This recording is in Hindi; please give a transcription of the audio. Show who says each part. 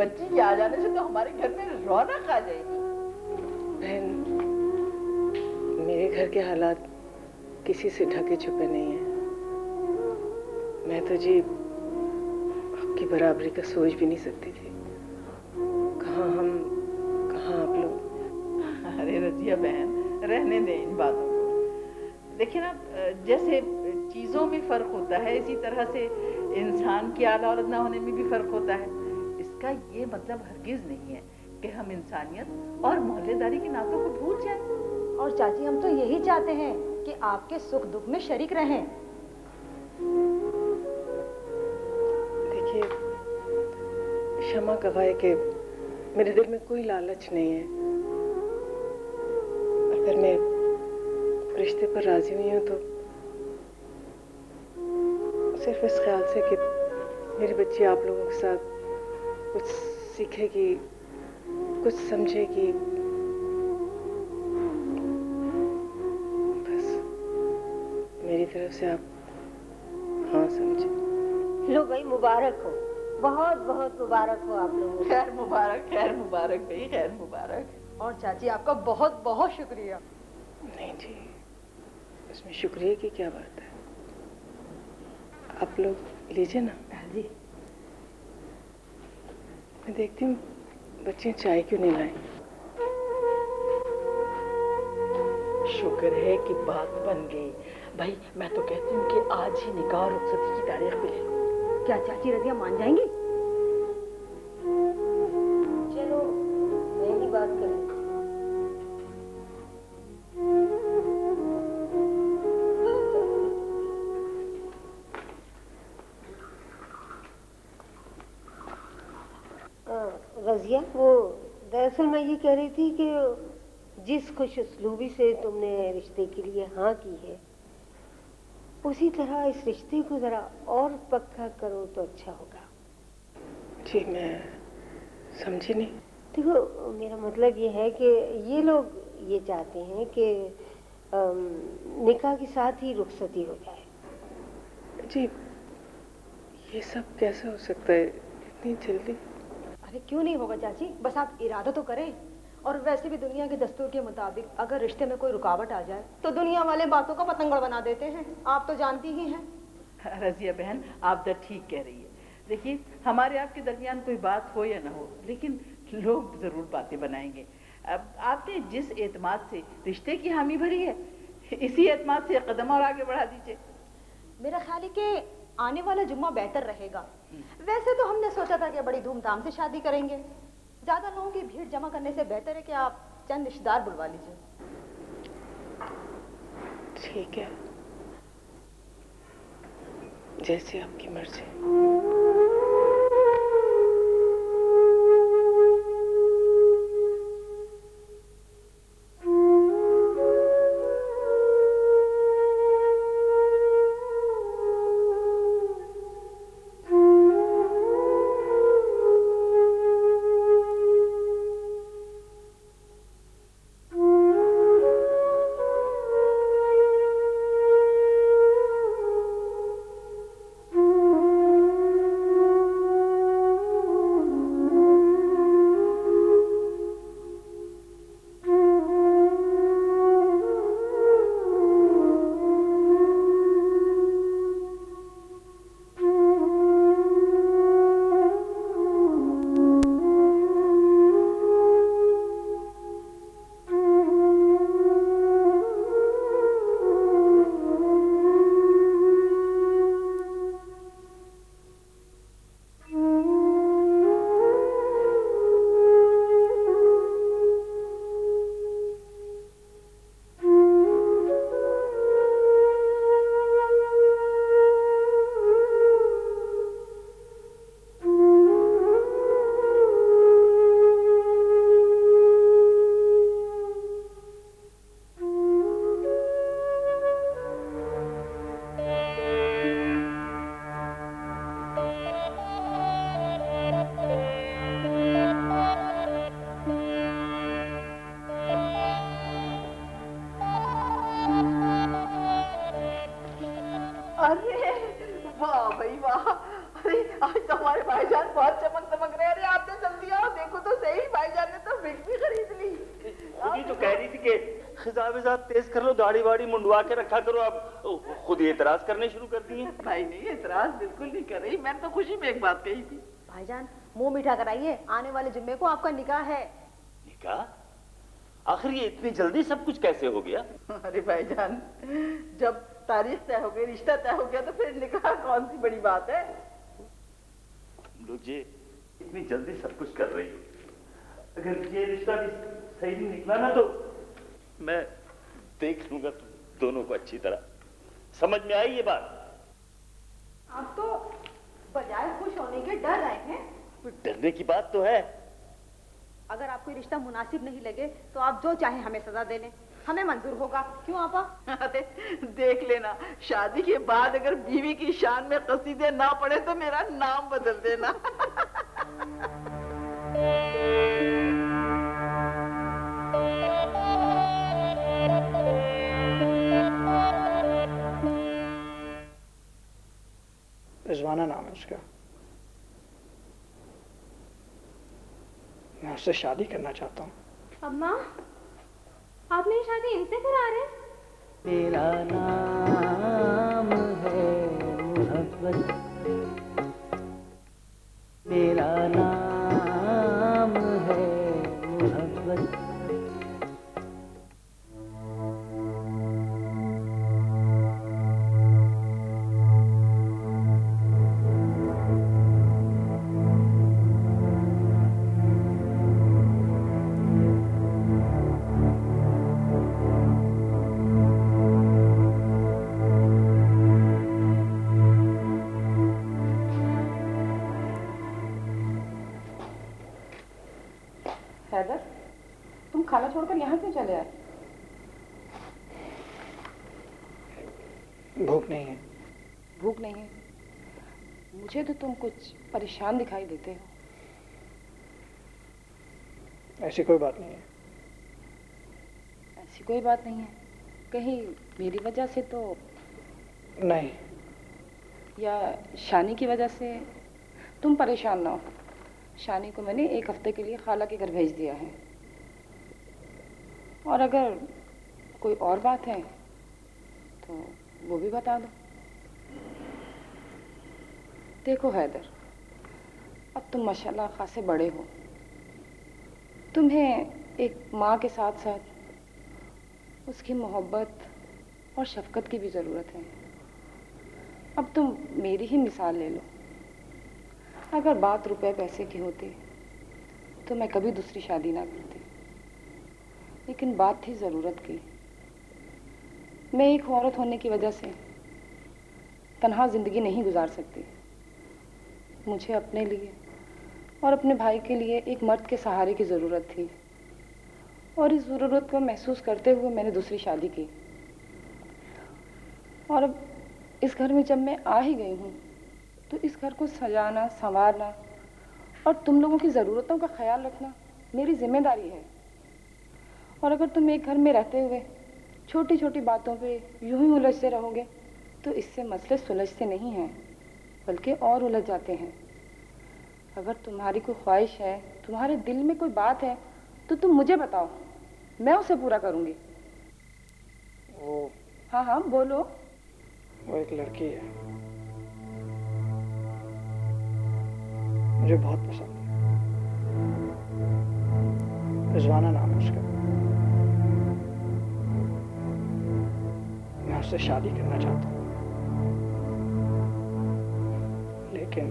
Speaker 1: बच्ची के आ जाने से तो हमारे घर में रौनक आ जाएगी।
Speaker 2: बहन, मेरे घर के हालात किसी से ढके छुपे नहीं है। मैं तो जी आपकी बराबरी का सोच भी नहीं सकती थी। कहाँ हम, कहाँ आप लोग।
Speaker 1: अरे रजिया बहन, रहने दें इन बातों को। देखिए ना, जैसे चीजों में फर्क होता है, इसी तरह से इंसान की आला औलाद ना होने में भी फर्क होता है। इसका ये मतलब हरगिज नहीं है कि हम इंसानियत और मोहल्लेदारी के नातों को भूल जाएं।
Speaker 3: और चाची, हम तो यही चाहते हैं कि आपके सुख दुख में शरीक रहें।
Speaker 2: देखिए, क्षमा गवाए कि मेरे दिल में कोई लालच नहीं है। अगर मैं रिश्ते पर राजी नहीं हूं तो सिर्फ इस ख्याल से कि मेरी बच्ची आप लोगों के साथ कुछ सीखेगी, कुछ समझेगी। बस मेरी तरफ से आप हाँ समझे।
Speaker 4: लो भाई, मुबारक हो, बहुत बहुत मुबारक हो आप लोगों को।
Speaker 1: खैर मुबारक, खैर मुबारक भाई, खैर मुबारक।
Speaker 3: और चाची, आपका बहुत बहुत शुक्रिया।
Speaker 2: नहीं जी, उसमें शुक्रिया की क्या बात है। आप लोग लीजिए ना।
Speaker 3: जी।
Speaker 2: मैं देखती हूँ बच्चे चाय क्यों नहीं लाए।
Speaker 1: शुक्र है कि बात बन गई। भाई मैं तो कहती हूँ कि आज ही निकाह और रुखसती की तारीख भी ले लो।
Speaker 3: क्या चाची रजिया मान जाएंगी?
Speaker 4: चलो मैं ही बात कर लेती हूँ। रजिया, वो दरअसल मैं ये कह रही थी कि जिस खुश उसलूबी से तुमने रिश्ते के लिए हाँ की है, उसी तरह इस रिश्ते को जरा और पक्का करो तो अच्छा होगा।
Speaker 2: जी, मैं समझी नहीं।
Speaker 4: देखो, मेरा मतलब ये है कि ये लोग ये चाहते हैं कि निकाह के साथ ही रुखसती हो जाए।
Speaker 2: जी, ये सब कैसे हो सकता है इतनी जल्दी?
Speaker 3: अरे क्यों नहीं होगा चाची, बस आप इरादा तो करें। और वैसे भी दुनिया के दस्तूर के मुताबिक अगर रिश्ते में कोई रुकावट आ जाए तो दुनिया वाले बातों का पतंगड़ बना देते हैं। आप तो जानती ही हैं।
Speaker 1: रजिया बहन, आप तो ठीक कह रही है। देखिए, हमारे आपके दरमियान कोई बात हो या ना हो, लेकिन लोग जरूर बातें बनाएंगे। अब आपने जिस एतमाद से रिश्ते की हामी भरी है, इसी एतमाद से कदम और आगे बढ़ा दीजिए।
Speaker 3: मेरा ख्याल है कि आने वाला जुम्मा बेहतर रहेगा। वैसे तो हमने सोचा था कि बड़ी धूमधाम से शादी करेंगे। ज्यादा लोगों की भीड़ जमा करने से बेहतर है कि आप चंद रिश्तेदार बुलवा लीजिए।
Speaker 2: ठीक है, जैसे आपकी मर्जी।
Speaker 1: अरे वाह भाई वाह! अरे आज तो हमारे भाईजान बहुत चमक दमक रहे हैं। अरे आपने जल्दी
Speaker 5: खिजा विजा तेज कर लो, दाढ़ी वाड़ी मुंडवा के रखा करो। आप खुद ही एतराज करने शुरू कर दिए।
Speaker 1: भाई नहीं, एतराज बिल्कुल नहीं कर रही, मैंने तो खुशी में एक बात कही थी।
Speaker 3: भाईजान मुंह मीठा कराइए, आने वाले जुम्मे को आपका निकाह है।
Speaker 5: निकाह? आखिर ये इतनी जल्दी सब कुछ कैसे हो गया?
Speaker 1: अरे भाईजान, जब तारीख तय हो गई, रिश्ता तय हो गया, तो फिर निकाह कौन सी बड़ी बात है।
Speaker 5: तुम लोग ये इतनी जल्दी सब कुछ कर रही हो, अगर ये रिश्ता भी सही नहीं निकला ना तो मैं देख लूंगा तुम दोनों को अच्छी तरह। समझ में आई ये बात?
Speaker 3: आप तो बजाय खुश होने के डर रहे हैं।
Speaker 5: डरने की बात तो है।
Speaker 3: अगर आपको ये रिश्ता मुनासिब नहीं लगे तो आप जो चाहे हमें सजा दे लें, हमें मंजूर होगा। क्यों आपा?
Speaker 1: अरे देख लेना, शादी के बाद अगर बीवी की शान में कसीदे ना पड़े तो मेरा नाम बदल देना।
Speaker 6: रिजवाना नाम है उसका। मैं उससे शादी करना चाहता हूँ।
Speaker 7: अम्मा, आपने ये शादी इनसे करा रहे?
Speaker 8: मेरा नाम है मोहब्बत, मेरा नाम है मोहब्बत।
Speaker 2: हैदर, तुम खाना छोड़कर यहाँ क्यों चले आए?
Speaker 6: भूख नहीं है।
Speaker 2: भूख नहीं है? मुझे तो तुम कुछ परेशान दिखाई देते हो।
Speaker 6: ऐसी कोई बात नहीं है।
Speaker 2: ऐसी कोई बात नहीं है? कहीं मेरी वजह से तो
Speaker 6: नहीं।
Speaker 2: या शानी की वजह से? तुम परेशान ना हो, शानी को मैंने 1 हफ्ते के लिए खाला के घर भेज दिया है। और अगर कोई और बात है तो वो भी बता दो। देखो हैदर, अब तुम माशाल्लाह खासे बड़े हो, तुम्हें एक माँ के साथ साथ उसकी मोहब्बत और शफकत की भी ज़रूरत है। अब तुम मेरी ही मिसाल ले लो। अगर बात रुपए पैसे की होती तो मैं कभी दूसरी शादी ना करती, लेकिन बात थी ज़रूरत की। मैं एक औरत होने की वजह से तन्हा ज़िंदगी नहीं गुजार सकती। मुझे अपने लिए और अपने भाई के लिए एक मर्द के सहारे की ज़रूरत थी, और इस ज़रूरत को महसूस करते हुए मैंने दूसरी शादी की। और अब इस घर में जब मैं आ ही गई हूँ तो इस घर को सजाना, संवारना और तुम लोगों की ज़रूरतों का ख्याल रखना मेरी जिम्मेदारी है। और अगर तुम एक घर में रहते हुए छोटी छोटी बातों पे यूं ही उलझते रहोगे तो इससे मसले सुलझते नहीं हैं, बल्कि और उलझ जाते हैं। अगर तुम्हारी कोई ख्वाहिश है, तुम्हारे दिल में कोई बात है, तो तुम मुझे बताओ, मैं उसे पूरा करूँगी।
Speaker 6: वो
Speaker 2: हाँ हाँ बोलो।
Speaker 6: वो एक लड़की है, मुझे बहुत पसंद है। रिजवाना नाम है उसका। मैं उससे शादी करना चाहता हूँ, लेकिन